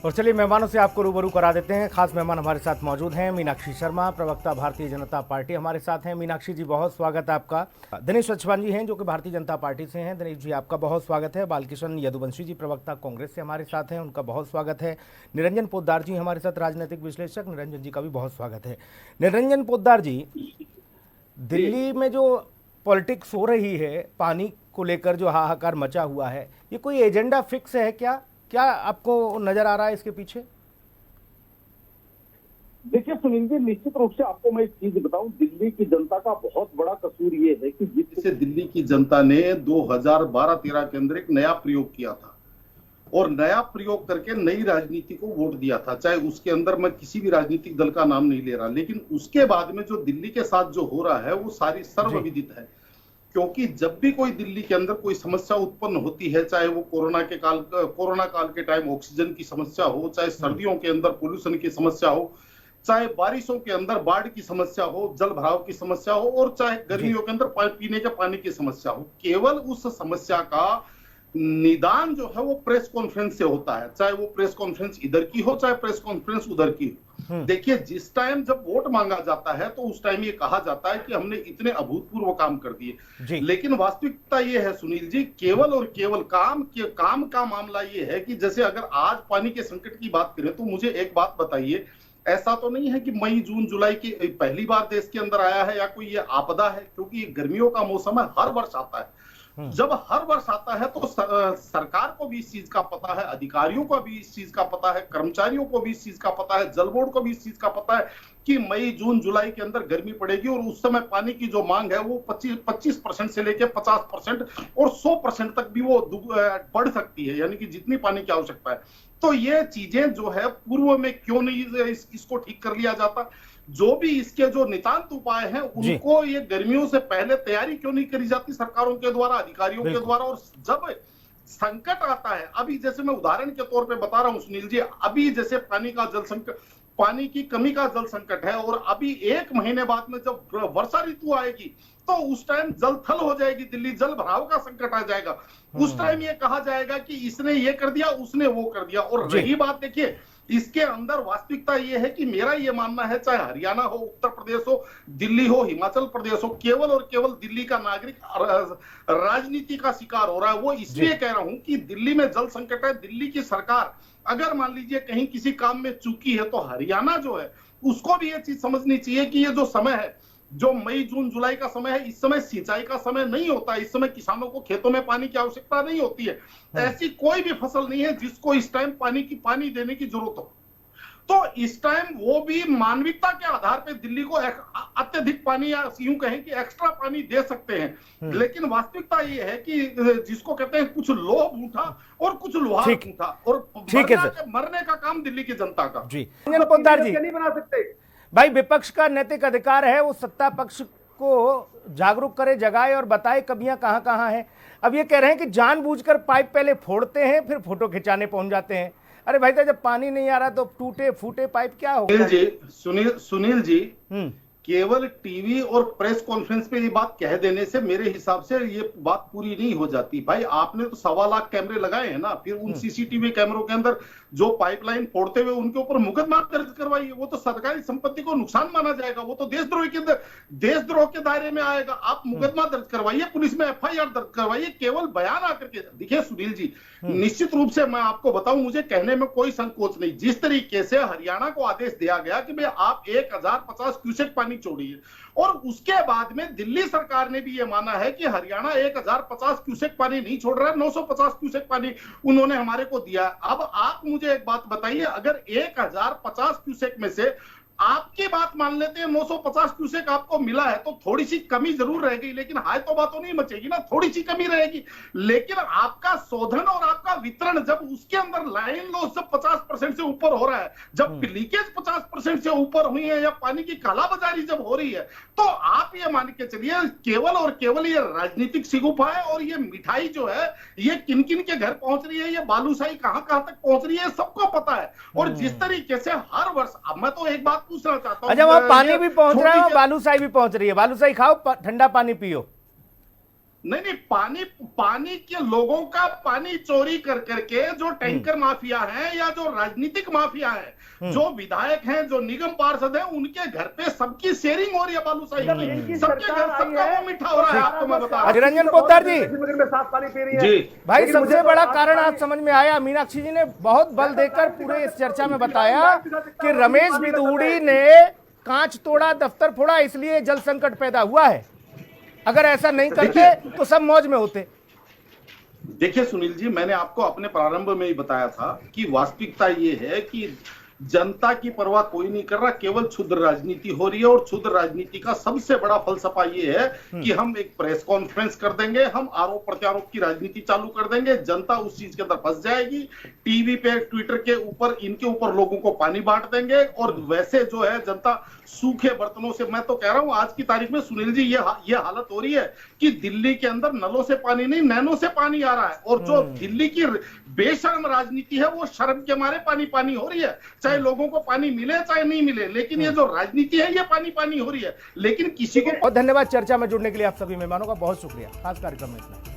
और चलिए मेहमानों से आपको रूबरू करा देते हैं। खास मेहमान हमारे साथ मौजूद हैं। मीनाक्षी शर्मा, प्रवक्ता भारतीय जनता पार्टी, हमारे साथ हैं। मीनाक्षी जी, बहुत स्वागत है आपका। दिनेश वच्छवान जी हैं जो कि भारतीय जनता पार्टी से हैं। दिनेश जी, आपका बहुत स्वागत है। बालकिशन यदुवंशी जी, प्रवक्ता कांग्रेस से हमारे साथ हैं, उनका बहुत स्वागत है। निरंजन पोद्दार जी हमारे साथ, राजनीतिक विश्लेषक, निरंजन जी का भी बहुत स्वागत है। निरंजन पोद्दार जी, दिल्ली में जो पॉलिटिक्स हो रही है, पानी को लेकर जो हाहाकार मचा हुआ है, ये कोई एजेंडा फिक्स है क्या? क्या आपको नजर आ रहा है इसके पीछे? देखिए सुनील जी, निश्चित रूप से आपको मैं एक चीज बताऊं, दिल्ली की जनता का बहुत बड़ा कसूर ये है कि जिससे दिल्ली की जनता ने 2012-13 के अंदर एक नया प्रयोग किया था और नया प्रयोग करके नई राजनीति को वोट दिया था। चाहे उसके अंदर मैं किसी भी राजनीतिक दल का नाम नहीं ले रहा, लेकिन उसके बाद में जो दिल्ली के साथ जो हो रहा है वो सारी सर्वविदित है। क्योंकि जब भी कोई दिल्ली के अंदर कोई समस्या उत्पन्न होती है, चाहे वो कोरोना काल के टाइम ऑक्सीजन की समस्या हो, चाहे सर्दियों के अंदर पोल्यूशन की समस्या हो, चाहे बारिशों के अंदर बाढ़ की समस्या हो, जल भराव की समस्या हो, और चाहे गर्मियों के अंदर पीने के पानी की समस्या हो, केवल उस समस्या का निदान जो है वो प्रेस कॉन्फ्रेंस से होता है। चाहे वो प्रेस कॉन्फ्रेंस इधर की हो, चाहे प्रेस कॉन्फ्रेंस उधर की हो। देखिए, जिस टाइम जब वोट मांगा जाता है तो उस टाइम ये कहा जाता है कि हमने इतने अभूतपूर्व काम कर दिए, लेकिन वास्तविकता ये है सुनील जी, केवल और केवल काम का मामला ये है कि जैसे अगर आज पानी के संकट की बात करें तो मुझे एक बात बताइए, ऐसा तो नहीं है कि मई जून जुलाई की पहली बार देश के अंदर आया है या कोई ये आपदा है? क्योंकि गर्मियों का मौसम है, हर वर्ष आता है। जब हर वर्ष आता है तो सरकार को भी इस चीज का पता है, अधिकारियों को भी इस चीज का पता है, कर्मचारियों को भी इस चीज का पता है, जल बोर्ड को भी इस चीज का पता है कि मई जून जुलाई के अंदर गर्मी पड़ेगी और उस समय पानी की जो मांग है वो 25% से लेकर 50% और 100% तक भी वो बढ़ सकती है, यानी कि जितनी पानी की आवश्यकता है। तो ये चीजें जो है पूर्व में क्यों नहीं इसको ठीक कर लिया जाता? जो भी इसके जो नितांत उपाय हैं उनको ये गर्मियों से पहले तैयारी क्यों नहीं करी जाती सरकारों के द्वारा, अधिकारियों के द्वारा? और जब संकट आता है, अभी जैसे मैं उदाहरण के तौर पे बता रहा हूं सुनील जी, अभी जैसे पानी की कमी का जल संकट है और अभी 1 महीने बाद में जब वर्षा ऋतु आएगी तो उस टाइम जल थल हो जाएगी दिल्ली, जल भराव का संकट आ जाएगा। उस टाइम ये कहा जाएगा कि इसने ये कर दिया, उसने वो कर दिया। और रही बात, देखिए इसके अंदर वास्तविकता ये है कि मेरा ये मानना है, चाहे हरियाणा हो, उत्तर प्रदेश हो, दिल्ली हो, हिमाचल प्रदेश हो, केवल और केवल दिल्ली का नागरिक राजनीति का शिकार हो रहा है। वो इसलिए कह रहा हूं कि दिल्ली में जल संकट है। दिल्ली की सरकार अगर मान लीजिए कहीं किसी काम में चूकी है तो हरियाणा जो है उसको भी ये चीज समझनी चाहिए कि ये जो समय है, जो मई जून जुलाई का समय है, इस समय सिंचाई का समय नहीं होता। इस समय किसानों को खेतों में पानी की आवश्यकता नहीं होती है। ऐसी कोई भी फसल नहीं है जिसको इस टाइम पानी देने की जरूरत हो। तो इस टाइम वो भी मानविकता के आधार पे दिल्ली को अत्यधिक पानी, या यूं कहें कि एक्स्ट्रा पानी दे सकते हैं। लेकिन वास्तविकता ये है कि जिसको कहते हैं कुछ लोभ उठा और कुछ लुहार उठा, और मरने का काम दिल्ली की जनता का। जी पोद्दार जी, नहीं बना सकते भाई, विपक्ष का नैतिक अधिकार है वो सत्ता पक्ष को जागरूक करे, जगाए और बताए कमियां कहां कहां हैं। अब ये कह रहे हैं कि जानबूझकर पाइप पहले फोड़ते हैं फिर फोटो खिंचाने पहुंच जाते हैं। अरे भाई, जब पानी नहीं आ रहा तो टूटे फूटे पाइप क्या होगा? सुनील जी, केवल टीवी और प्रेस कॉन्फ्रेंस पे ये बात कह देने से मेरे हिसाब से ये बात पूरी नहीं हो जाती। भाई, आपने तो 1.25 लाख कैमरे लगाए हैं ना, फिर उन सीसीटीवी कैमरों के अंदर जो पाइपलाइन फोड़ते हुए उनके ऊपर मुकदमा दर्ज करवाइए। वो तो सरकारी संपत्ति को नुकसान माना जाएगा, वो तो देशद्रोह के दायरे में आएगा। आप मुकदमा दर्ज करवाइए, पुलिस में FIR दर्ज करवाइए, केवल बयान आकर के। देखिए सुनील जी, निश्चित रूप से मैं आपको बताऊं, मुझे कहने में कोई संकोच नहीं, जिस तरीके से हरियाणा को आदेश दिया गया कि भाई आप 1050 क्यूसेक पानी छोड़िए, और उसके बाद में दिल्ली सरकार ने भी ये माना है कि हरियाणा 1050 क्यूसेक पानी नहीं छोड़ रहा है, 950 क्यूसेक पानी उन्होंने हमारे को दिया। अब आप मुझे एक बात बताइए, अगर 1050 क्यूसेक में से आपकी बात मान लेते हैं 950 क्यूसेक आपको मिला है तो थोड़ी सी कमी जरूर रहेगी, लेकिन हाय तो बात तो नहीं मचेगी ना, थोड़ी सी कमी रहेगी। लेकिन आपका शोधन और आपका वितरण जब उसके अंदर लाइन लॉस जब 50% से ऊपर हो रहा है, जब लीकेज 50% से ऊपर हुई है, या पानी की कालाबाजारी जब हो रही है, तो आप ये मान के चलिए केवल और केवल ये राजनीतिक शिगुफा है। और ये मिठाई जो है ये किन किन के घर पहुंच रही है, ये बालूशाही कहां कहां तक पहुंच रही है, सबको पता है। और जिस तरीके से हर वर्ष, अब मैं तो एक बात पूछना चाहता हूं, अच्छा, वहां पानी भी पहुंच रहा है, बालूशाही भी पहुंच रही है। बालूशाही खाओ, ठंडा पानी पियो। नहीं नहीं, पानी के लोगों का पानी चोरी कर करके जो टैंकर माफिया हैं या जो राजनीतिक माफिया हैं, जो विधायक हैं, जो निगम पार्षद हैं, उनके घर पे सबकी शेयरिंग हो रही है बालूशाही की। सबके घर सबका वो मीठा हो रहा है, आपको मैं बता रहा हूं। रंजन पोद्दार जी, जी भाई सबसे बड़ा कारण आज समझ में आया, मीनाक्षी जी ने बहुत बल देकर पूरे इस चर्चा में बताया कि रमेश बिधूड़ी ने कांच तोड़ा, दफ्तर फोड़ा, इसलिए जल संकट पैदा हुआ है। अगर ऐसा नहीं करते तो सब मौज में होते। देखिए सुनील जी, मैंने आपको अपने प्रारंभ में ही बताया था कि वास्तविकता ये है कि जनता की परवाह कोई नहीं कर रहा, केवल क्षुद्र राजनीति हो रही है। और क्षुद्र राजनीति का सबसे बड़ा फलसफा ये है कि हम एक प्रेस कॉन्फ्रेंस कर देंगे, हम आरोप प्रत्यारोप की राजनीति चालू कर देंगे, जनता उस चीज के अंदर फंस जाएगी, टीवी पे ट्विटर के ऊपर इनके ऊपर लोगों को पानी बांट देंगे, और वैसे जो है जनता सूखे बर्तनों से, मैं तो कह रहा हूं आज की तारीख में सुनील जी ये हालत हो रही है कि दिल्ली के अंदर नलों से पानी नहीं, नैनों से पानी आ रहा है। और जो दिल्ली की बेशर्म राजनीति है वो शर्म के मारे पानी पानी हो रही है, चाहे लोगों को पानी मिले चाहे नहीं मिले, लेकिन ये जो राजनीति है ये पानी पानी हो रही है, लेकिन किसी को। और धन्यवाद चर्चा में जुड़ने के लिए आप सभी मेहमानों का बहुत शुक्रिया। खास कार्यक्रम में इतना।